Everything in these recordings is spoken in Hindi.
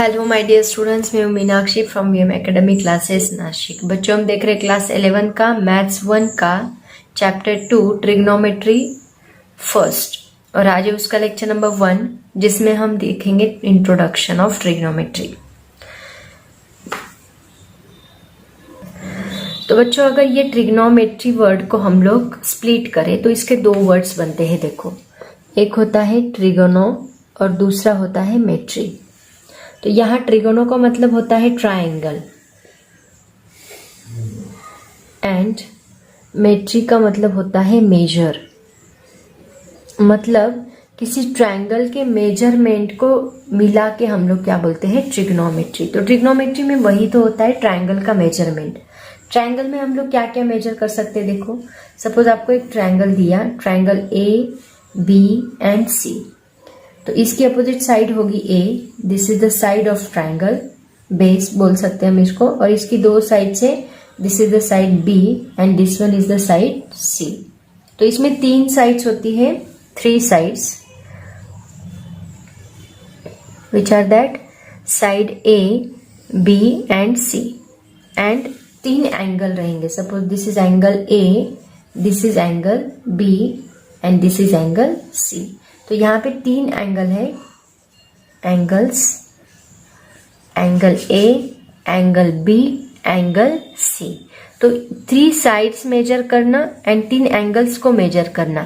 हेलो माय डियर स्टूडेंट्स, मैं हूं Meenakshi from VM academy classes Nashik. बच्चों, हम देख रहे हैं क्लास 11 का मैथ्स 1 का चैप्टर 2 ट्रिग्नोमेट्री फर्स्ट, और आज है उसका लेक्चर नंबर 1 जिसमें हम देखेंगे इंट्रोडक्शन ऑफ ट्रिग्नोमेट्री। तो बच्चों, अगर ये ट्रिग्नोमेट्री वर्ड को हम लोग स्प्लिट करें तो इसके दो वर्ड्स बनते हैं। देखो, एक होता है ट्रिगोनो और दूसरा होता है मेट्री। तो यहाँ ट्रिगोनो का मतलब होता है ट्रायंगल एंड मेट्री का मतलब होता है मेजर। मतलब किसी ट्रायंगल के मेजरमेंट को मिला के हम लोग क्या बोलते हैं, ट्रिग्नोमेट्री। तो ट्रिग्नोमेट्री में वही तो होता है, ट्रायंगल का मेजरमेंट। ट्रायंगल में हम लोग क्या क्या मेजर कर सकते हैं। देखो, सपोज आपको एक ट्रायंगल दिया, triangle A B and C. तो इसकी अपोजिट साइड होगी A, this is the side of triangle, base बोल सकते हैं हम इसको, और इसकी दो साइड से this is the side B and this one is the side C. तो इसमें तीन साइड्स होती है, 3 sides, which are that side A B and C, and 3 angle रहेंगे। Suppose this is angle A, this is angle B and this is angle C. तो यहाँ पे 3 एंगल है, angles, angle A, angle B, angle C. तो 3 साइड्स मेजर करना एंड 3 एंगल्स को मेजर करना,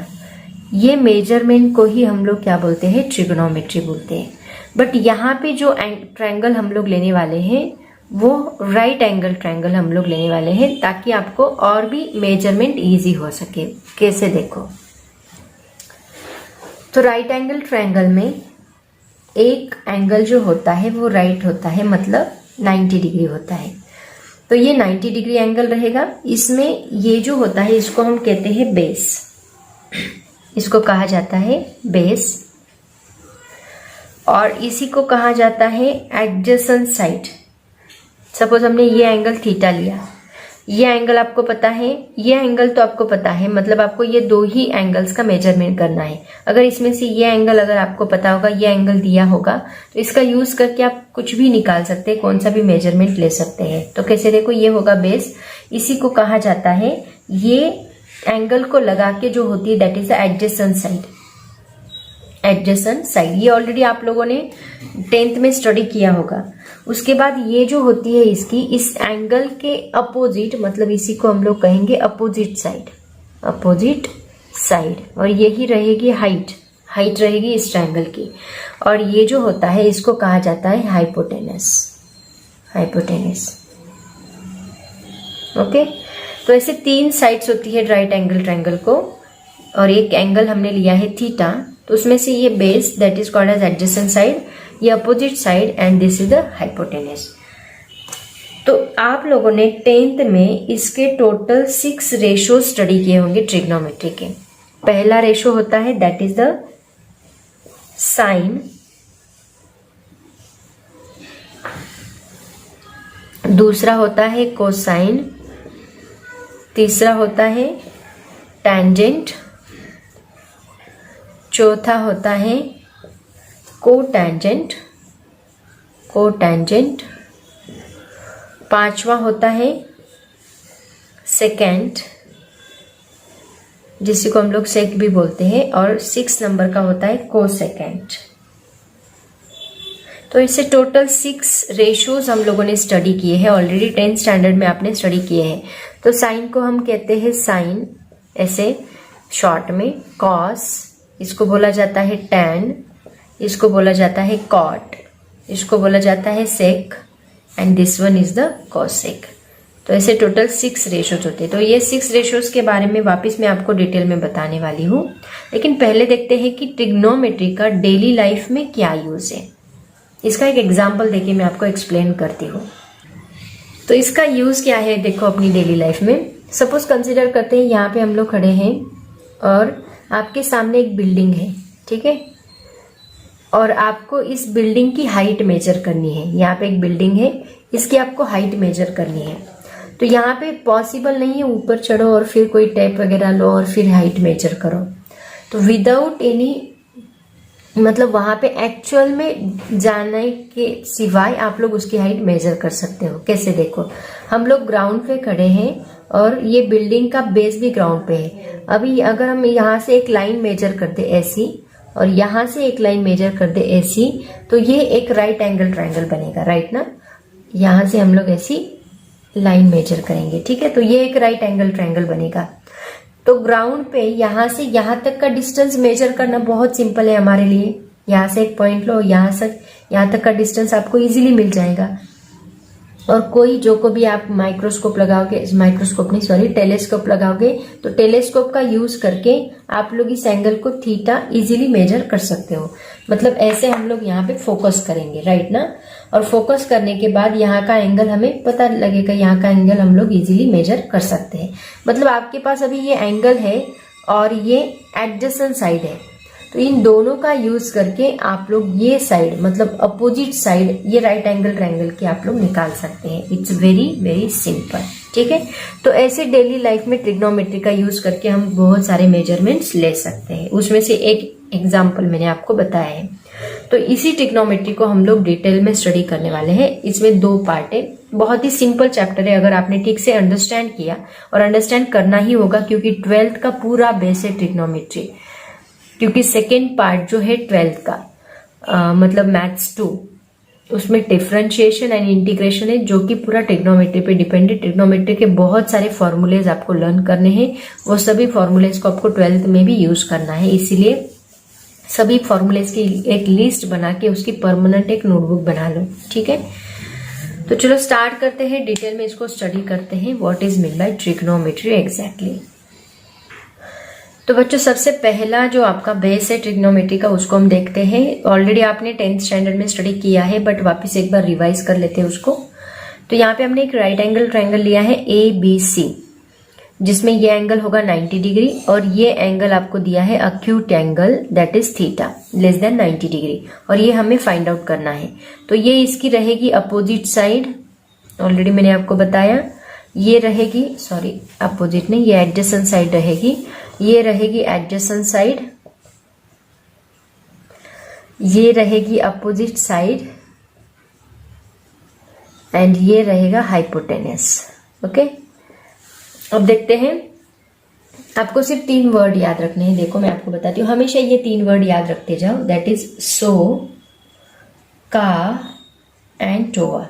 ये मेजरमेंट को ही हम लोग क्या बोलते हैं, ट्रिग्नोमेट्री बोलते हैं। बट यहाँ पे जो ट्रायंगल हम लोग लेने वाले हैं वो राइट एंगल ट्रायंगल हम लोग लेने वाले हैं, ताकि आपको और भी मेजरमेंट इजी हो सके। कैसे, देखो, तो राइट एंगल ट्रायंगल में एक एंगल जो होता है वो राइट होता है, मतलब 90 डिग्री होता है। तो ये 90 डिग्री एंगल रहेगा। इसमें ये जो होता है इसको हम कहते हैं बेस, इसको कहा जाता है बेस, और इसी को कहा जाता है एडजेसेंट साइड। सपोज हमने ये एंगल थीटा लिया, ये एंगल आपको पता है, ये एंगल तो आपको पता है, मतलब आपको ये 2 ही एंगल्स का मेजरमेंट करना है। अगर इसमें से ये एंगल अगर आपको पता होगा, ये एंगल दिया होगा, तो इसका यूज करके आप कुछ भी निकाल सकते हैं, कौन सा भी मेजरमेंट ले सकते हैं। तो कैसे, देखो, ये होगा बेस, इसी को कहा जाता है, ये एंगल को लगा के जो होती है that is the adjacent side. Adjacent side ये ऑलरेडी आप लोगों ने 10th में स्टडी किया होगा। उसके बाद ये जो होती है इसकी, इस एंगल के अपोजिट, मतलब इसी को हम लोग कहेंगे अपोजिट साइड, अपोजिट साइड, और यही रहेगी हाइट, हाइट रहेगी इस ट्रायंगल की। और ये जो होता है इसको कहा जाता है हाइपोटेनस, हाइपोटेनस। ओके, तो ऐसे 3 साइड्स होती है राइट एंगल ट्रायंगल को, और एक एंगल हमने लिया है थीटा, तो उसमें से ये base that is called as adjacent side, ये opposite side, and this is the hypotenuse. तो आप लोगों ने 10th में इसके टोटल 6 रेशो स्टडी किए होंगे ट्रिग्नोमेट्री के। पहला रेशो होता है दैट इज द साइन, दूसरा होता है कोसाइन, तीसरा होता है टैंजेंट, चौथा होता है कोटैंजेंट, कोटैंजेंट, 5वां होता है सेकेंट, जिसी को हम लोग सेक भी बोलते हैं, और 6 नंबर का होता है कोसेकेंट। तो इससे टोटल 6 रेशोज हम लोगों ने स्टडी किए हैं ऑलरेडी, 10th स्टैंडर्ड में आपने स्टडी किए हैं। तो साइन को हम कहते हैं साइन, ऐसे शॉर्ट में, कॉस, इसको बोला जाता है टैन, इसको बोला जाता है कॉट, इसको बोला जाता है sec, and this one is the cosec. तो ऐसे टोटल 6 रेशोज होते हैं। तो ये 6 रेशोज के बारे में वापस मैं आपको डिटेल में बताने वाली हूँ, लेकिन पहले देखते हैं कि ट्रिग्नोमेट्री का डेली लाइफ में क्या यूज है। इसका एक एग्जाम्पल देके मैं आपको एक्सप्लेन करती हूँ। तो इसका यूज क्या है, देखो, अपनी डेली लाइफ में। सपोज कंसिडर करते हैं यहाँ पे हम लोग खड़े हैं और आपके सामने एक बिल्डिंग है, ठीक है, और आपको इस बिल्डिंग की हाइट मेजर करनी है। यहाँ पे एक बिल्डिंग है, इसकी आपको हाइट मेजर करनी है। तो यहाँ पे पॉसिबल नहीं है ऊपर चढ़ो और फिर कोई टेप वगैरह लो और फिर हाइट मेजर करो। तो विदाउट एनी मतलब वहां पे एक्चुअल में जाने के सिवाय आप लोग उसकी हाइट मेजर कर सकते हो। कैसे, देखो हम लोग ग्राउंड पे खड़े हैं और ये बिल्डिंग का बेस भी ग्राउंड पे है। अभी अगर हम यहाँ से एक लाइन मेजर कर दे ऐसी और यहाँ से एक लाइन मेजर कर दे ऐसी, तो ये एक राइट एंगल ट्रायंगल बनेगा, राइट ना। यहाँ से हम लोग ऐसी लाइन मेजर करेंगे, ठीक है, तो ये एक राइट एंगल ट्रायंगल बनेगा। तो ग्राउंड पे यहाँ से यहाँ तक का डिस्टेंस मेजर करना बहुत सिंपल है हमारे लिए। यहाँ से एक पॉइंट लो, यहाँ तक का डिस्टेंस आपको इजीली मिल जाएगा। और कोई जो को भी आप टेलीस्कोप लगाओगे तो टेलीस्कोप का यूज करके आप लोग इस एंगल को थीटा इजीली मेजर कर सकते हो। मतलब ऐसे हम लोग यहाँ पे फोकस करेंगे, राइट ना। और फोकस करने के बाद यहाँ का एंगल हमें पता लगेगा, यहाँ का एंगल हम लोग इजीली मेजर कर सकते हैं। मतलब आपके पास अभी ये एंगल है और ये एडजेसेंट साइड है, तो इन दोनों का यूज करके आप लोग ये साइड मतलब अपोजिट साइड ये राइट एंगल ट्रायंगल की आप लोग निकाल सकते हैं। इट्स वेरी वेरी सिंपल, ठीक है। तो ऐसे डेली लाइफ में ट्रिग्नोमेट्री का यूज करके हम बहुत सारे मेजरमेंट्स ले सकते हैं। उसमें से एक एग्जाम्पल मैंने आपको बताया है। तो इसी ट्रिग्नोमेट्री को हम लोग डिटेल में स्टडी करने वाले हैं। इसमें 2 पार्ट है, बहुत ही सिंपल चैप्टर है अगर आपने ठीक से अंडरस्टैंड किया, और अंडरस्टैंड करना ही होगा क्योंकि 12th का पूरा बेस है ट्रिग्नोमेट्री। क्योंकि सेकेंड पार्ट जो है 12th का मतलब मैथ्स 2, उसमें डिफरेंशिएशन एंड इंटीग्रेशन है जो कि पूरा ट्रिग्नोमेट्री पे डिपेंड है। ट्रिग्नोमेट्री के बहुत सारे फॉर्मूलेज आपको लर्न करने हैं, वो सभी फॉर्मूलेज को आपको 12th में भी यूज करना है। इसीलिए सभी फॉर्मूलेज की एक लिस्ट बना के उसकी परमानेंट एक नोटबुक बना लो, ठीक है। तो चलो स्टार्ट करते हैं, डिटेल में इसको स्टडी करते हैं। What is mean by trigonometry exactly. तो बच्चों सबसे पहला जो आपका बेस है ट्रिग्नोमेट्री का उसको हम देखते हैं। ऑलरेडी आपने 10th स्टैंडर्ड में स्टडी किया है, बट वापस एक बार रिवाइज कर लेते हैं उसको। तो यहाँ पे हमने एक राइट एंगल ट्रायंगल लिया है ABC, जिसमें ये एंगल होगा 90 डिग्री और ये एंगल आपको दिया है acute angle that is theta less than 90 degree, और ये हमें फाइंड आउट करना है। तो ये इसकी रहेगी अपोजिट साइड, ऑलरेडी मैंने आपको बताया। ये रहेगी, सॉरी अपोजिट नहीं, ये एडजेसेंट साइड रहेगी। ये रहेगी एडजेसेंट साइड, ये रहेगी अपोजिट साइड, एंड ये रहेगा हाइपोटेनस। ओके, अब देखते हैं। आपको सिर्फ 3 वर्ड याद रखने हैं। देखो मैं आपको बताती हूँ, हमेशा ये 3 वर्ड याद रखते जाओ, दैट इज सो, का एंड टोआ।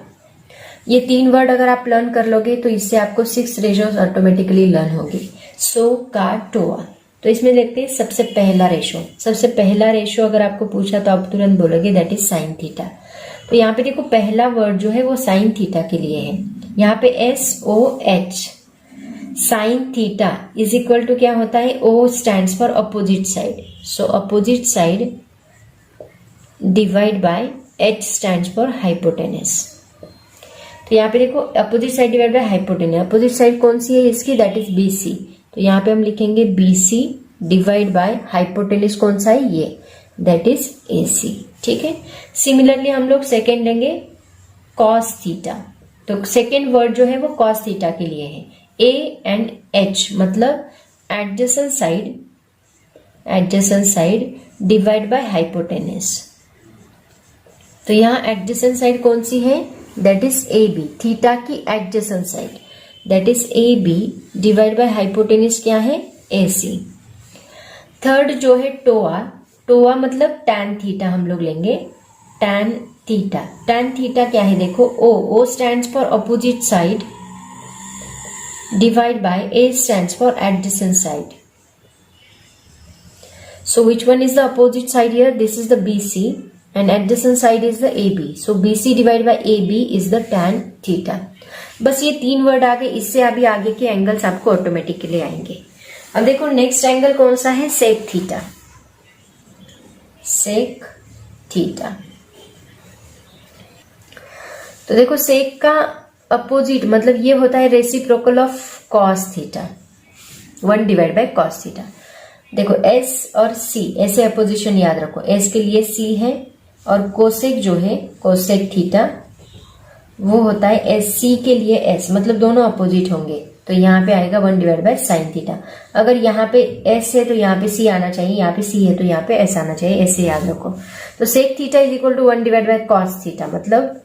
ये 3 वर्ड अगर आप लर्न कर लोगे तो इससे आपको 6 रेशोज ऑटोमेटिकली लर्न होगी। सो, का, टोआ। तो इसमें देखते हैं सबसे पहला रेशो। सबसे पहला रेशो अगर आपको पूछा तो आप तुरंत बोलोगे दैट इज साइन थीटा। तो यहाँ पे देखो पहला वर्ड जो है वो साइन थीटा के लिए है। यहाँ पे SOH, sine theta is equal to क्या होता है, O stands for opposite side. So opposite side divide by H stands for hypotenuse. तो यहाँ पे देखो opposite side divide by hypotenuse, opposite side कौन सी है इसकी, दैट इज BC। तो यहाँ पे हम लिखेंगे BC डिवाइड बाय हाइपोटेनस कौन सा है, ये दैट इज AC, ठीक है। सिमिलरली हम लोग सेकेंड लेंगे कॉस थीटा। तो सेकेंड वर्ड जो है वो कॉस थीटा के लिए है। A एंड H मतलब adjacent side divide by hypotenuse. तो यहाँ एडजेसेंट साइड कौन सी है, दैट इज AB, थीटा की adjacent side that is AB divide by hypotenuse क्या है, AC। थर्ड जो है टोआ, टोआ मतलब टैन थीटा हम लोग लेंगे, टैन थीटा। टैन थीटा क्या है देखो, O stands for opposite side divide bye A stands for adjacent side. So which one is the opposite side here? This is the BC and adjacent side is the AB. So BC divided by AB is the tan theta. बस ये 3 वर्ड आ गए, इससे अभी आगे के एंगल्स आपको ऑटोमेटिकली आएंगे। अब देखो नेक्स्ट एंगल कौन सा है, सेक थीटा। सेक थीटा, तो देखो सेक का अपोजिट मतलब ये होता है reciprocal of cos theta, 1 divide by cos theta. देखो S और C ऐसे अपोजिशन याद रखो, S के लिए C है और कोसेक जो है कोसेक थीटा वो होता है SC के लिए S, मतलब दोनों अपोजिट होंगे तो यहाँ पे आएगा 1 डिवाइड बाय साइन थीटा। अगर यहाँ पे एस है तो यहाँ पे सी आना चाहिए, यहाँ पे सी है तो यहाँ पे एस आना चाहिए, ऐसे याद रखो। तो sec theta is equal to 1 divide by cos theta, मतलब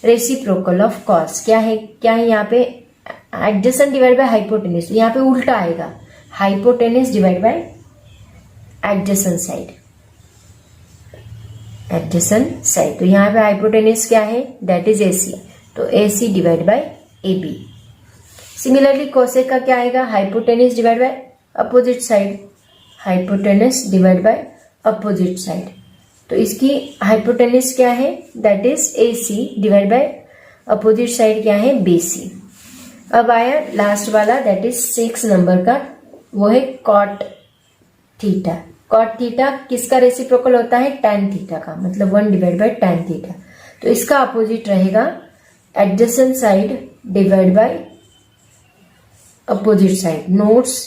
रेसिप्रोकल ऑफ कॉस। क्या है यहाँ पे एडजेसेंट डिवाइड बाय हाइपोटेनस, यहाँ पे उल्टा आएगा, hypotenuse divide by adjacent side, adjacent side. तो यहाँ पे हाइपोटेनस क्या है, दैट इज एसी, तो AC divide by AB. Similarly cosec का क्या आएगा, hypotenuse divide by opposite side, hypotenuse divide by opposite side. तो इसकी हाइपोटेनस क्या है, that is AC divide by opposite side क्या है, बीसी। अब आया लास्ट वाला, दैट इज 6 नंबर का, वो है कॉट थीटा। कॉट थीटा किसका रेसिप्रोकल होता है, टैन थीटा का, मतलब 1 डिवाइड बाय टैन थीटा। तो इसका अपोजिट रहेगा adjacent side divide by opposite side. Notes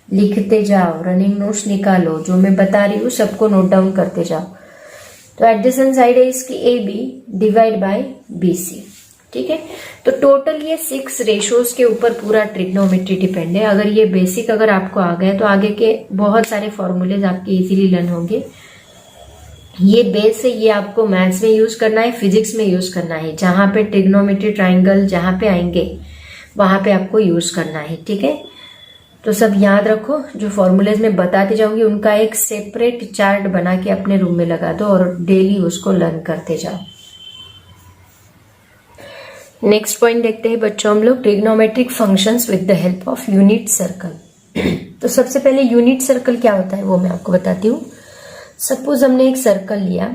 लिखते जाओ, रनिंग नोट्स निकालो, जो मैं बता रही हूँ सबको नोट डाउन करते जाओ। तो एडजेसेंट साइड है इसकी A B divide by B C, ठीक है। तो टोटल ये 6 रेशोज के ऊपर पूरा ट्रिग्नोमेट्री डिपेंड है। अगर ये बेसिक अगर आपको आ गया तो आगे के बहुत सारे फॉर्मूलेज आपके इजीली लर्न होंगे। ये बेस है, ये आपको मैथ्स में यूज करना है, फिजिक्स में यूज करना है, जहां पे ट्रिग्नोमेट्री ट्राइंगल जहां पे आएंगे वहां पे आपको यूज करना है, ठीक है। तो सब याद रखो, जो फॉर्मूलेज में बताते जाऊंगी उनका एक सेपरेट चार्ट बना के अपने रूम में लगा दो और डेली उसको लर्न करते जाओ। नेक्स्ट पॉइंट देखते हैं बच्चों हम लोग, trigonometric functions with the help of unit circle. तो सबसे पहले यूनिट सर्कल क्या होता है वो मैं आपको बताती हूँ। सपोज हमने एक सर्कल लिया,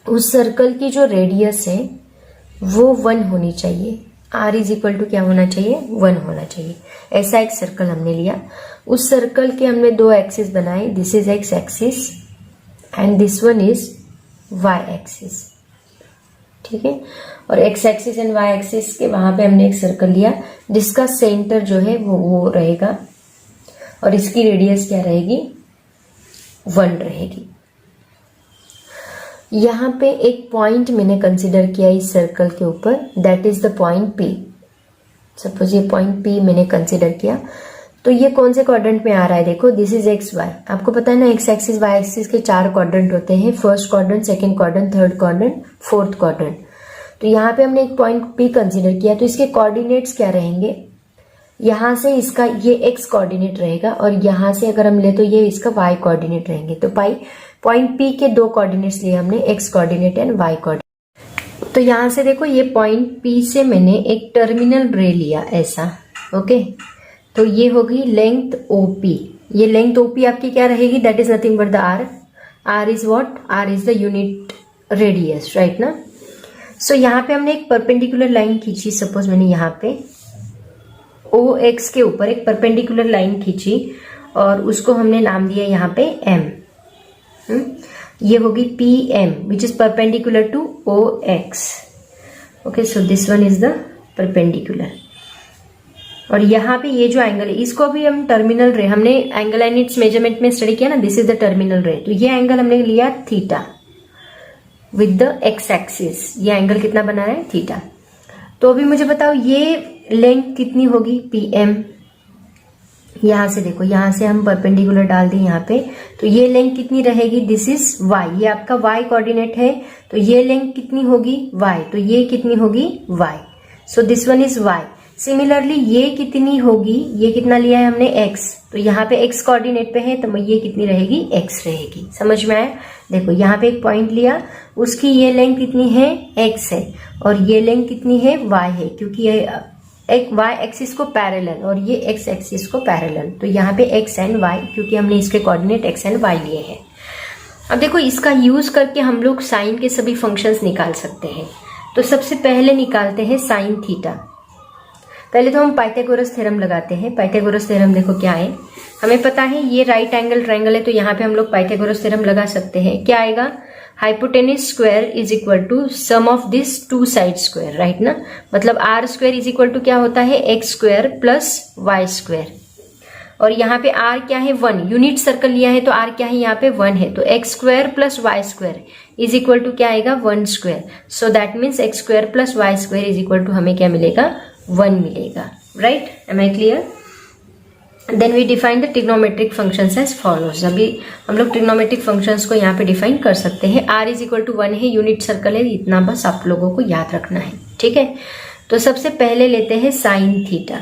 उस सर्कल की जो रेडियस है वो 1 होनी चाहिए, r इज इक्वल टू क्या होना चाहिए, 1 होना चाहिए। ऐसा एक सर्कल हमने लिया, उस सर्कल के हमने 2 एक्सिस बनाए, this is X axis and this one is Y axis, ठीक है। और X axis and Y axis के वहां पे हमने एक सर्कल लिया जिसका सेंटर जो है वो रहेगा और इसकी रेडियस क्या रहेगी, 1 रहेगी। यहां पे एक पॉइंट मैंने कंसिडर किया इस सर्कल के ऊपर, that is the point P। Suppose ये पॉइंट P मैंने कंसिडर किया, तो ये कौन से क्वाड्रेंट में आ रहा है, देखो दिस इज एक्स वाई। आपको पता है ना एक्स एक्सिस वाई एक्सिस के 4 क्वाड्रेंट होते हैं, first quadrant, second quadrant, third quadrant, fourth quadrant. तो यहाँ पे हमने एक पॉइंट P कंसिडर किया, तो इसके कोऑर्डिनेट्स क्या रहेंगे, यहां से इसका ये x कोऑर्डिनेट रहेगा और यहां से अगर हम ले तो ये इसका y कोऑर्डिनेट रहेंगे। तो पॉइंट P के 2 कोऑर्डिनेट्स लिए हमने, x coordinate and y coordinate. तो यहां से देखो ये पॉइंट P से मैंने एक टर्मिनल रे लिया ऐसा, ओके। तो ये होगी लेंथ OP, ये लेंथ OP आपकी क्या रहेगी, that is nothing but the r is what, r is the unit radius, right ना। सो यहाँ पे हमने एक परपेंडिकुलर लाइन खींची, सपोज मैंने यहाँ पे OX के ऊपर एक परपेंडिकुलर लाइन खींची और उसको हमने नाम दिया यहाँ पे M। ये होगी PM which is perpendicular to OX, okay. So this one is the perpendicular. और यहाँ पे ये जो एंगल है इसको भी हम टर्मिनल रे, हमने एंगल एंड इट्स मेजरमेंट में स्टडी किया ना, दिस इज द टर्मिनल रे। तो ये एंगल हमने लिया theta with the x axis, ये एंगल कितना बना रहा है, थीटा। तो अभी मुझे बताओ ये लेंथ कितनी होगी, PM। यहां से देखो, यहां से हम परपेंडिकुलर डाल दें यहाँ पे, तो ये लेंथ कितनी रहेगी, दिस इज y, ये आपका y कोऑर्डिनेट है, तो ये लेंथ कितनी होगी y, तो ये कितनी होगी y। So this one is y। Similarly ये कितनी होगी, ये कितना लिया है हमने x, तो यहाँ पे x कोऑर्डिनेट पे है तो ये कितनी रहेगी, x रहेगी। समझ में आया, देखो यहाँ पे एक पॉइंट लिया, उसकी ये लेंथ कितनी है, x है, और ये लेंथ कितनी है, y है, क्योंकि ये एक y एक्सिस को पैरेलल और ये x एक्सिस को पैरेलल। तो यहाँ पे x एंड y, क्योंकि हमने इसके कोऑर्डिनेट x एंड y लिए हैं। अब देखो इसका यूज करके हम लोग साइन के सभी फंक्शंस निकाल सकते हैं। तो सबसे पहले निकालते हैं साइन थीटा। पहले तो हम पाइथागोरस थ्योरम लगाते हैं। पाइथागोरस थ्योरम देखो क्या है, हमें पता है ये राइट एंगल ट्रायंगल है, तो यहाँ पे हम लोग पाइथागोरस थ्योरम लगा सकते हैं। क्या आएगा, hypotenuse square is equal to sum of this 2 side square, right ना। मतलब r square is equal to क्या होता है, x square plus y square. और यहाँ पे r क्या है, 1, यूनिट सर्कल लिया है तो r क्या है यहाँ पे 1 है, तो x square plus y square is equal to क्या आएगा, 1 square. So that means x square plus y square is equal to हमें क्या मिलेगा, 1 मिलेगा। Right, am I clear? Then we define the trigonometric functions as follows. अभी हम लोग ट्रिग्नोमेट्रिक फंक्शंस को यहाँ पे डिफाइन कर सकते हैं। r इज इक्वल टू 1 है, यूनिट सर्कल है, इतना बस आप लोगों को याद रखना है, ठीक है। तो सबसे पहले लेते हैं sine theta.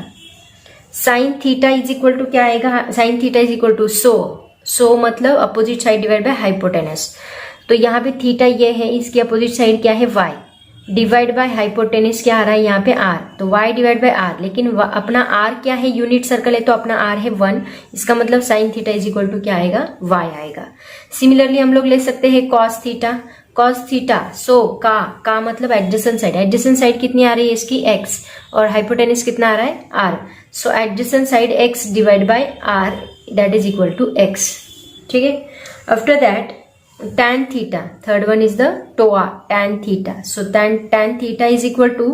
Sine theta is equal to क्या आएगा? Sine theta is equal to so मतलब opposite side divide by hypotenuse. तो यहाँ पे थीटा ये है, इसकी अपोजिट साइड क्या है? y डिवाइड बाय हाइपोटेनस क्या आ रहा है यहाँ पे? r, तो y डिवाइड बाय r। लेकिन अपना r क्या है? यूनिट सर्कल है, तो अपना r है 1। इसका मतलब sine theta is equal to क्या आएगा? y आएगा। सिमिलरली हम लोग ले सकते हैं cos theta. Cos theta so का मतलब एडजेसेंट साइड। एडजेसेंट साइड कितनी आ रही है इसकी? x, और हाइपोटेनस कितना आ रहा है? r। So adjacent side x divide by r, that is equal to x, ठीक है। After that tan theta, third one is the TOA, tan theta. So tan theta is equal to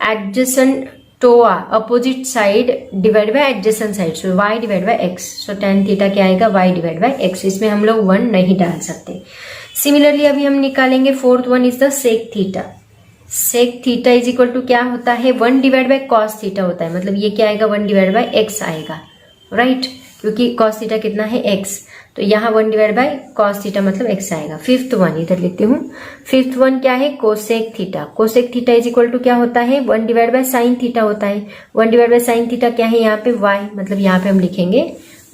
adjacent TOA, opposite side divided by adjacent side. So y divided by x. So tan theta क्या आएगा? y divided by x. इसमें हम लोग 1 नहीं डाल सकते। Similarly अभी हम निकालेंगे fourth one is the sec theta. sec theta is equal to क्या होता है? 1 डिवाइड बाय cos theta होता है, मतलब ये क्या आएगा? 1 डिवाइड बाय x आएगा, राइट, क्योंकि cos theta कितना है? x, तो यहाँ 1 डिवाइड बाय cos थीटा मतलब x आएगा। फिफ्थ वन इधर लिखती हूँ। फिफ्थ वन क्या है? Cosec theta. Cosec theta is equal to क्या होता है? 1 डिवाइड बाय साइन थीटा होता है। 1 डिवाइड बाय साइन थीटा क्या है यहाँ पे? y, मतलब यहाँ पे हम लिखेंगे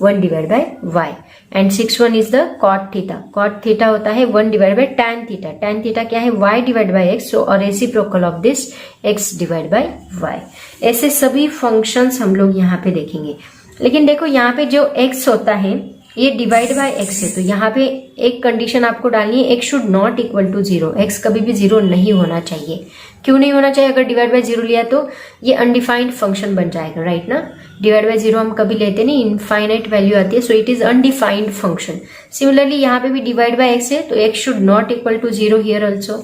1 divide by y। And six one is the cot theta. Cot theta होता है 1 divide by tan theta. Tan theta क्या है? y डिवाइड बाय x, और reciprocal of this x divide by y। ऐसे सभी फंक्शंस हम लोग यहाँ पे देखेंगे। लेकिन देखो यहाँ पे जो x होता है ये डिवाइड बाय x है, तो यहाँ पे एक कंडीशन आपको डालनी है, x should not equal to 0। x कभी भी 0 नहीं होना चाहिए। क्यों नहीं होना चाहिए? अगर डिवाइड बाय 0 लिया तो ये अनडिफाइंड फंक्शन बन जाएगा, राइट ना। डिवाइड बाय 0 हम कभी लेते नहीं, इनफाइनाइट वैल्यू आती है, so it is undefined function. Similarly यहाँ पे भी डिवाइड बाय x है, तो x should not equal to 0 here also.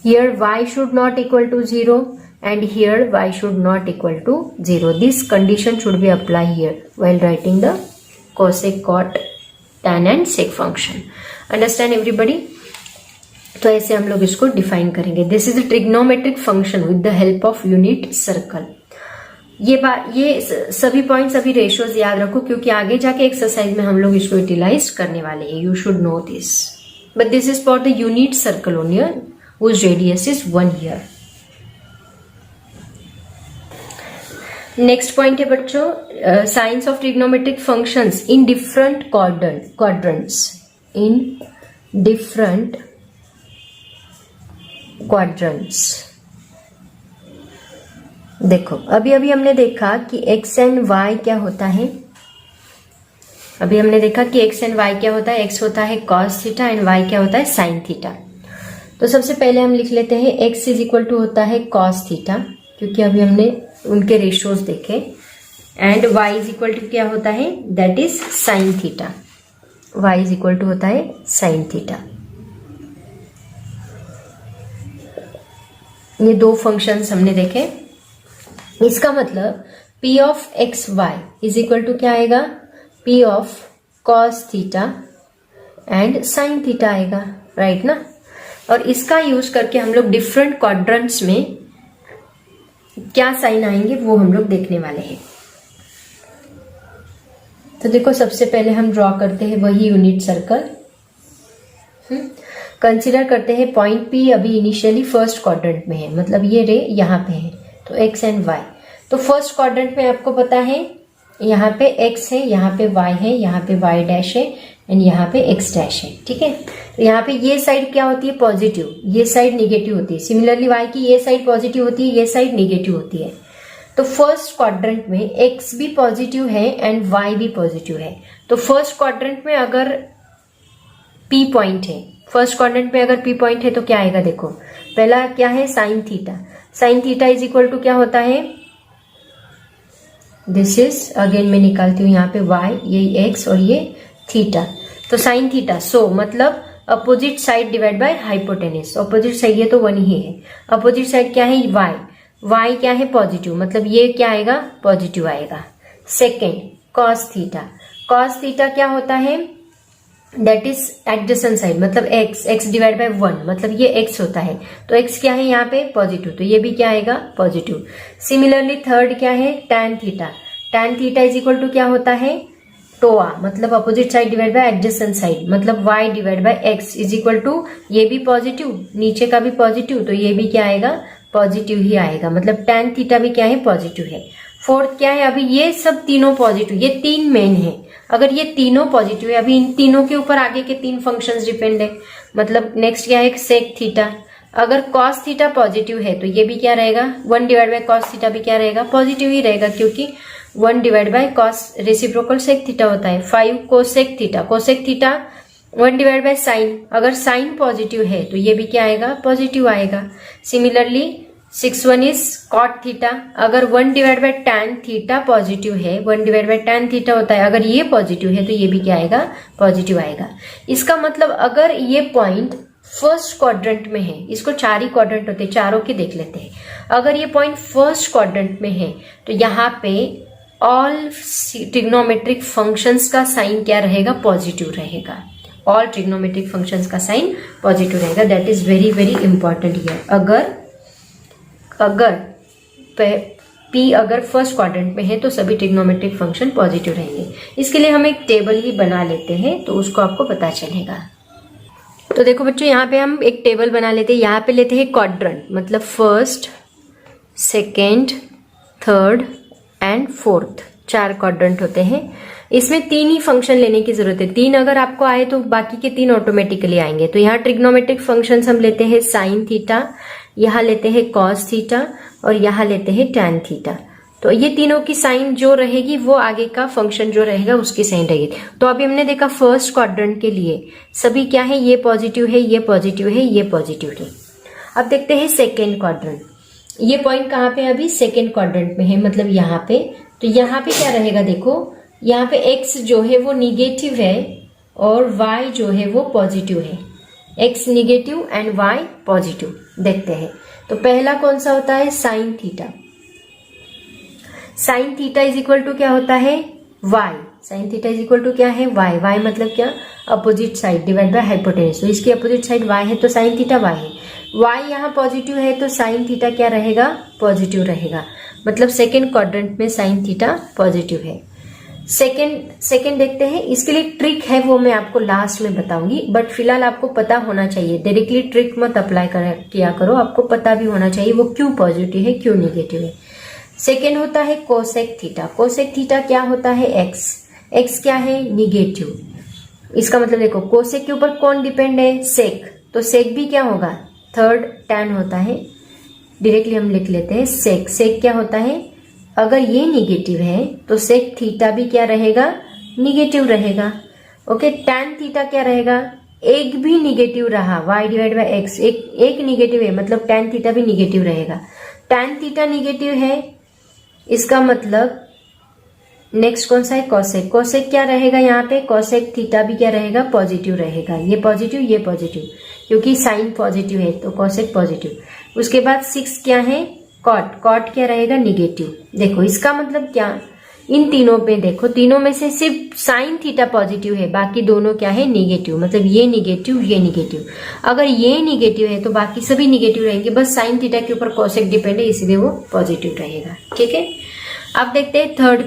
Here y should not equal to 0 and here y should not equal to 0. This condition should be applied here while writing the cosec, cot, tan and sec function. Understand everybody? तो ऐसे हम लोग इसको डिफाइन करेंगे। This is a trigonometric function with the help of unit circle. ये सभी पॉइंट्स, सभी रेशियोज याद रखो, क्योंकि आगे जाके एक्सरसाइज में हम लोग इसको यूटिलाइज करने वाले हैं। You should know this, but this is for the unit circle only whose radius is 1 here. Next point है बच्चों, science of trigonometric functions in different quadrants. In different quadrants. देखो अभी हमने देखा कि x एंड y क्या होता है। अभी हमने देखा कि x एंड y क्या होता है। x होता है cos थीटा एंड y क्या होता है? sin theta. तो सबसे पहले हम लिख लेते हैं x इज इक्वल टू होता है cos थीटा, क्योंकि अभी हमने उनके रेशियोज देखे। And y is equal to क्या होता है? That is sine theta. y is equal to होता है साइन थीटा। ये दो फंक्शंस हमने देखे। इसका मतलब p of x y is equal to क्या आएगा? p of cos theta and sine theta आएगा, राइट ना। और इसका यूज करके हम लोग डिफरेंट क्वाड्रेंट्स में क्या साइन आएंगे वो हम लोग देखने वाले हैं। तो देखो सबसे पहले हम ड्रॉ करते हैं वही यूनिट सर्कल। कंसीडर करते हैं पॉइंट P अभी इनिशियली फर्स्ट क्वाड्रेंट में है, मतलब ये रे यहाँ पे है, तो x एंड y। तो फर्स्ट क्वाड्रेंट में आपको पता है यहाँ पे x है, यहाँ पे y है, यहाँ पे y डैश है एंड यहाँ पे x डैश है, ठीक है। तो यहाँ पे ये साइड क्या होती है? पॉजिटिव, ये साइड निगेटिव होती है। सिमिलरली y की ये साइड पॉजिटिव होती है, ये साइड निगेटिव होती है। तो फर्स्ट क्वाड्रेंट में x भी पॉजिटिव है एंड y भी पॉजिटिव है। तो फर्स्ट क्वाड्रेंट में अगर P पॉइंट है, फर्स्ट क्वाड्रेंट में अगर P पॉइंट है तो क्या आएगा? देखो पहला क्या है? Sine theta. Sine theta is equal to क्या होता है? दिस इज अगेन मैं निकालती हूँ यहाँ पे y, ये x और ये थीटा। तो साइन थीटा, सो मतलब opposite side divide by hypotenuse. Opposite side ये तो 1 ही है। अपोजिट साइड क्या है? y। y क्या है? पॉजिटिव, मतलब ये क्या आएगा? पॉजिटिव आएगा। Second cos theta. Cos theta क्या होता है? दैट इज एडजेसेंट साइड, मतलब x डिवाइड बाय 1, मतलब ये x होता है, तो x क्या है यहाँ पे पॉजिटिव, तो ये भी क्या आएगा पॉजिटिव। सिमिलरली थर्ड क्या है tan theta, tan theta is equal to क्या होता है टोआ, मतलब opposite side divide by adjacent side, मतलब y divide by x is equal to ये भी पॉजिटिव, नीचे का भी पॉजिटिव, तो ये भी क्या आएगा पॉजिटिव ही आएगा, मतलब tan थीटा भी क्या है पॉजिटिव है। फोर्थ क्या है, अभी ये सब तीनों पॉजिटिव, ये तीन मेन है, अगर ये तीनों पॉजिटिव है, अभी इन तीनों के ऊपर आगे के तीन फंक्शंस डिपेंड है, मतलब नेक्स्ट क्या है सेक थीटा, अगर कॉस थीटा पॉजिटिव है तो ये भी क्या रहेगा 1 डिवाइड बाय कॉस थीटा भी क्या रहेगा पॉजिटिव ही रहेगा, क्योंकि 1 divide by cos reciprocal sec theta होता है। 5 cosec theta, cosec theta 1 divide by sine, अगर साइन पॉजिटिव है तो ये भी क्या आएगा पॉजिटिव आएगा। सिमिलरली 6 इज कॉट थीटा, अगर 1 divide by tan theta positive है, 1 डिवाइड बाय टैन थीटा होता है, अगर ये पॉजिटिव है तो ये भी क्या आएगा पॉजिटिव आएगा। इसका मतलब अगर ये पॉइंट फर्स्ट क्वाड्रेंट में है, इसको 4 ही क्वाड्रेंट होते हैं, चारों के देख लेते हैं, अगर ये पॉइंट फर्स्ट क्वाड्रेंट में है तो यहाँ पे ऑल ट्रिग्नोमेट्रिक फंक्शंस का साइन क्या रहेगा पॉजिटिव रहेगा, ऑल ट्रिग्नोमेट्रिक फंक्शंस का साइन पॉजिटिव रहेगा। That is very very important here. अगर P अगर फर्स्ट क्वाड्रेंट में है तो सभी ट्रिग्नोमेट्रिक फंक्शन पॉजिटिव रहेंगे। इसके लिए हम एक टेबल ही बना लेते हैं तो उसको आपको पता चलेगा। तो देखो बच्चों यहाँ पे हम एक टेबल बना लेते हैं, यहाँ पे लेते हैं क्वाड्रेंट, मतलब first second third and fourth, 4 quadrant होते हैं। इसमें 3 ही फंक्शन लेने की जरूरत है, 3 अगर आपको आए तो बाकी के 3 ऑटोमेटिकली आएंगे। तो यहाँ ट्रिग्नोमेट्रिक फंक्शंस हम लेते हैं साइन थीटा, यहाँ लेते हैं कॉस थीटा और यहाँ लेते हैं टैन थीटा। तो ये तीनों की साइन जो रहेगी वो आगे का फंक्शन जो रहेगा उसकी साइन रहेगी। तो अभी हमने देखा फर्स्ट क्वाड्रेंट के लिए सभी क्या है, ये पॉजिटिव है, ये पॉजिटिव है, ये पॉजिटिव है। अब देखते हैं सेकेंड क्वाड्रेंट, ये पॉइंट कहाँ पे अभी सेकेंड क्वाड्रेंट में है, मतलब यहाँ पे। तो यहाँ पे क्या रहेगा देखो, यहाँ पे x जो है वो निगेटिव है और y जो है वो पॉजिटिव है, x negative and y positive. देखते हैं तो पहला कौन सा होता है sine theta, sine theta is equal to क्या होता है y, sine theta is equal to क्या है y, y मतलब क्या opposite side divide by hypotenuse, तो इसकी अपोजिट साइड y है तो साइन थीटा y है, y यहाँ पॉजिटिव है तो साइन थीटा क्या रहेगा पॉजिटिव रहेगा, मतलब सेकेंड क्वाड्रेंट में साइन थीटा पॉजिटिव है। सेकेंड देखते हैं, इसके लिए ट्रिक है वो मैं आपको लास्ट में बताऊंगी, बट फिलहाल आपको पता होना चाहिए, डायरेक्टली ट्रिक मत अप्लाई किया करो, आपको पता भी होना चाहिए वो क्यों पॉजिटिव है क्यों नेगेटिव है। सेकेंड होता है कोसेक थीटा, कोसेक थीटा क्या होता है एक्स क्या है निगेटिव, इसका मतलब देखो कोसेक के ऊपर कौन डिपेंड है सेक, तो सेक भी क्या होगा थर्ड टैन होता है, डायरेक्टली हम लिख लेते हैं सेक क्या होता है, अगर ये निगेटिव है तो सेक थीटा भी क्या रहेगा निगेटिव रहेगा। ओके, टैन थीटा क्या रहेगा, एक भी निगेटिव रहा y डिवाइड बाय एक्स, एक निगेटिव है मतलब टैन थीटा भी निगेटिव रहेगा। टैन थीटा निगेटिव है इसका मतलब नेक्स्ट कौन सा है कॉसेक, कॉसेक क्या रहेगा यहाँ पे कॉसेक थीटा भी क्या रहेगा पॉजिटिव रहेगा, ये पॉजिटिव क्योंकि साइन पॉजिटिव है तो कॉसेक पॉजिटिव। उसके बाद 6 क्या है कॉट क्या रहेगा निगेटिव। देखो इसका मतलब क्या, इन तीनों पे देखो तीनों में से सिर्फ साइन थीटा पॉजिटिव है, बाकी दोनों क्या है निगेटिव, मतलब ये निगेटिव। अगर ये निगेटिव है तो बाकी सभी निगेटिव रहेंगे, बस साइन थीटा के ऊपर कॉसेक डिपेंड है इसलिए वो पॉजिटिव रहेगा। ठीक है, अब देखते हैं थर्ड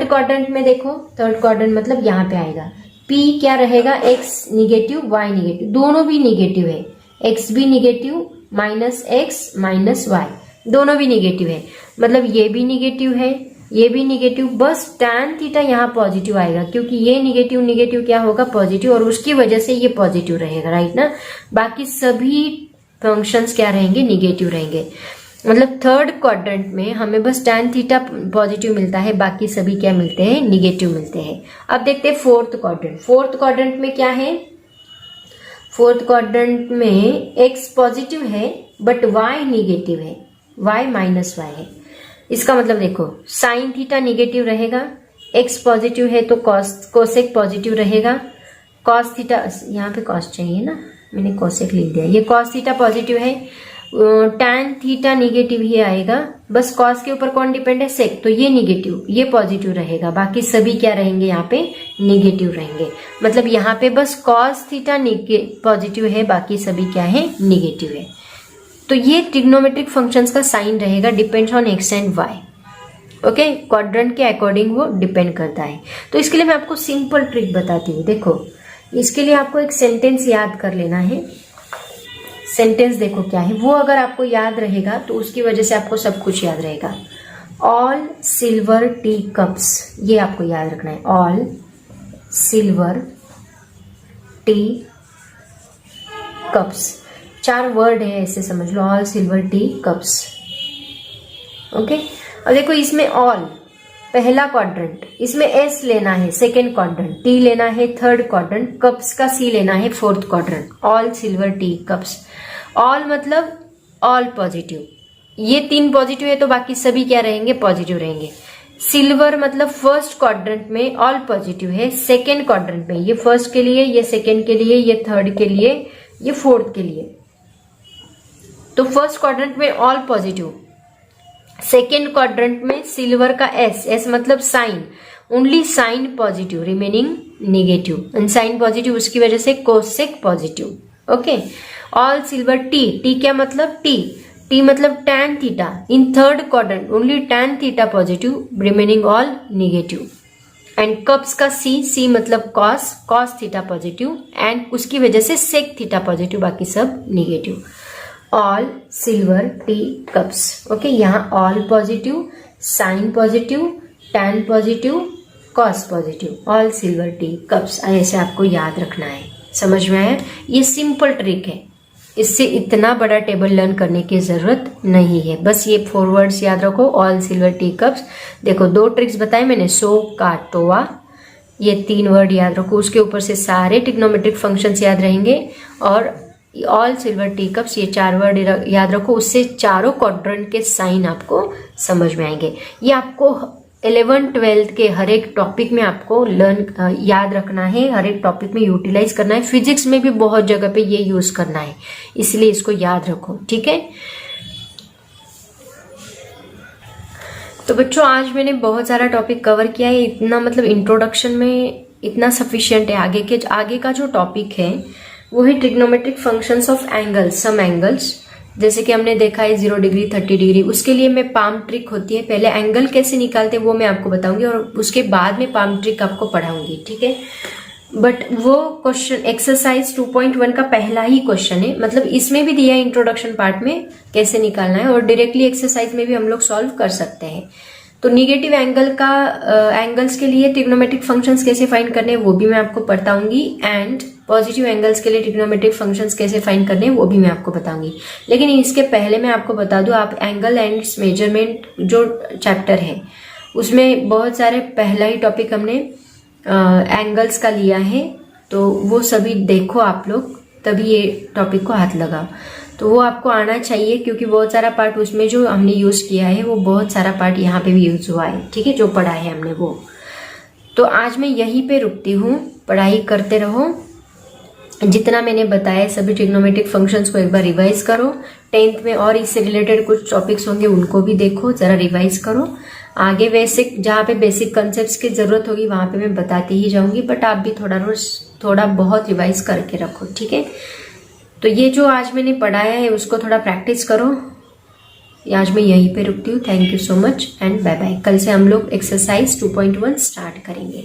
क्वाड्रेंट में देखो, थर्ड क्वाड्रेंट मतलब यहाँ पे आएगा P क्या रहेगा x निगेटिव y निगेटिव, दोनों भी निगेटिव है, x भी negative minus x minus y दोनों भी निगेटिव है, मतलब ये भी निगेटिव है ये भी निगेटिव, बस tan थीटा यहाँ पॉजिटिव आएगा क्योंकि ये निगेटिव क्या होगा पॉजिटिव और उसकी वजह से ये पॉजिटिव रहेगा, राइट ना। बाकी सभी फंक्शंस क्या रहेंगे निगेटिव रहेंगे, मतलब थर्ड क्वाड्रेंट में हमें बस tan थीटा पॉजिटिव मिलता है, बाकी सभी क्या मिलते हैं निगेटिव मिलते हैं। अब देखते हैं फोर्थ क्वाड्रेंट में क्या है, फोर्थ क्वाड्रेंट में x पॉजिटिव है बट y निगेटिव है, y माइनस y है। इसका मतलब देखो साइन थीटा निगेटिव रहेगा, x पॉजिटिव है तो कोसेक पॉजिटिव रहेगा, कॉस थीटा यहाँ पे कॉस चाहिए ना, मैंने कोसेक लिख दिया, ये कॉस थीटा पॉजिटिव है tan थीटा निगेटिव ही आएगा, बस cos के ऊपर कौन डिपेंड है, sec, तो ये निगेटिव, ये पॉजिटिव रहेगा, बाकी सभी क्या रहेंगे यहाँ पे निगेटिव रहेंगे। मतलब यहाँ पे बस cos थीटा पॉजिटिव है, बाकी सभी क्या है निगेटिव है। तो ये ट्रिग्नोमेट्रिक फंक्शंस का साइन रहेगा, depends on x and y। Okay, quadrant के अकॉर्डिंग वो डिपेंड करता है। तो इसके लिए मैं आपको सिंपल ट्रिक बताती हूँ। देखो, इसके लिए आपको एक सेंटेंस याद कर लेना है। सेंटेंस देखो क्या है, वो अगर आपको याद रहेगा तो उसकी वजह से आपको सब कुछ याद रहेगा। ऑल सिल्वर टी कप्स, ये आपको याद रखना है। All silver tea cups, 4 word है, ऐसे समझ लो, all silver tea cups. Okay, अब देखो इसमें ऑल पहला क्वाड्रेंट, इसमें एस लेना है सेकेंड क्वाड्रेंट, टी लेना है थर्ड क्वाड्रेंट, कप्स का सी लेना है fourth quadrant. All silver tea cups, all मतलब ऑल पॉजिटिव, ये 3 पॉजिटिव है तो बाकी सभी क्या रहेंगे पॉजिटिव रहेंगे। सिल्वर मतलब फर्स्ट क्वाड्रेंट में ऑल पॉजिटिव है, सेकेंड क्वाड्रेंट में ये फर्स्ट के लिए, ये सेकेंड के लिए, ये थर्ड के लिए, ये फोर्थ के लिए। तो फर्स्ट क्वाड्रेंट में ऑल पॉजिटिव, सेकेंड क्वाड्रेंट में सिल्वर का एस, एस मतलब sine, only sine positive, remaining negative, and sine positive उसकी वजह से cosec positive. Okay, all silver T, T क्या मतलब टी, टी मतलब tan theta, in third quadrant only tan theta positive, remaining all negative. And cups का सी, सी मतलब cos, cos theta positive, and उसकी वजह से सेक थीटा पॉजिटिव, बाकी सब negative. All silver tea cups. Okay, यहाँ all positive, sine positive, tan positive, cos positive, all silver tea cups, ऐसे आपको याद रखना है। समझ में आया? ये सिंपल ट्रिक है, इससे इतना बड़ा टेबल लर्न करने की जरूरत नहीं है। बस ये 4 वर्ड्स याद रखो, ऑल सिल्वर टी कप्स। देखो 2 ट्रिक्स बताए मैंने, सो का टोवा, ये 3 वर्ड याद रखो, उसके ऊपर से सारे ट्रिग्नोमेट्रिक फंक्शंस याद रहेंगे, और ऑल सिल्वर टी कप्स, ये 4 वर्ड याद रखो, उससे चारों क्वाड्रेंट के साइन आपको समझ में आएंगे। ये आपको 11th 12th के हर एक टॉपिक में आपको याद रखना है, हर एक टॉपिक में यूटिलाइज करना है। फिजिक्स में भी बहुत जगह पे ये यूज करना है, इसलिए इसको याद रखो, ठीक है। तो बच्चों, आज मैंने बहुत सारा टॉपिक कवर किया है, इतना मतलब इंट्रोडक्शन में इतना सफिशिएंट है। आगे का जो टॉपिक है वो है trigonometric functions of angles, some angles, जैसे कि हमने देखा है 0 डिग्री 30 डिग्री। उसके लिए मैं पाम ट्रिक होती है, पहले एंगल कैसे निकालते हैं वो मैं आपको बताऊंगी, और उसके बाद में पाम ट्रिक आपको पढ़ाऊंगी, ठीक है। बट वो क्वेश्चन एक्सरसाइज 2.1 का पहला ही क्वेश्चन है, मतलब इसमें भी दिया है इंट्रोडक्शन पार्ट में कैसे निकालना है, और डायरेक्टली एक्सरसाइज में भी हम लोग सॉल्व कर सकते हैं। तो निगेटिव एंगल का एंगल्स के लिए ट्रिग्नोमेट्रिक फंक्शंस कैसे फाइंड करने हैं वो भी मैं आपको बताऊंगी, एंड पॉजिटिव एंगल्स के लिए ट्रिग्नोमेट्रिक फंक्शंस कैसे फाइंड करने हैं वो भी मैं आपको बताऊंगी। लेकिन इसके पहले मैं आपको बता दूं, आप एंगल एंड मेजरमेंट जो चैप्टर है उसमें बहुत सारे पहला ही टॉपिक हमने एंगल्स का लिया है, तो वो सभी देखो आप लोग, तभी ये टॉपिक को हाथ लगाओ। तो वो आपको आना चाहिए, क्योंकि बहुत सारा पार्ट उसमें जो हमने यूज किया है वो बहुत सारा पार्ट यहाँ पे भी यूज हुआ है, ठीक है, जो पढ़ा है हमने वो। तो आज मैं यहीं पे रुकती हूँ, पढ़ाई करते रहो, जितना मैंने बताया सभी ट्रिग्नोमेट्रिक फंक्शंस को एक बार रिवाइज करो। 10th में और इससे रिलेटेड कुछ टॉपिक्स होंगे उनको भी देखो, जरा रिवाइज करो। आगे बेसिक, जहाँ पे बेसिक कॉन्सेप्ट्स की जरूरत होगी वहां पे मैं बताती ही जाऊंगी, बट आप भी थोड़ा बहुत रिवाइज करके रखो, ठीक है। तो ये जो आज मैंने पढ़ाया है उसको थोड़ा प्रैक्टिस करो। आज मैं यहीं पे रुकती हूँ। Thank you so much and bye bye. कल से हम लोग एक्सरसाइज 2.1 स्टार्ट करेंगे।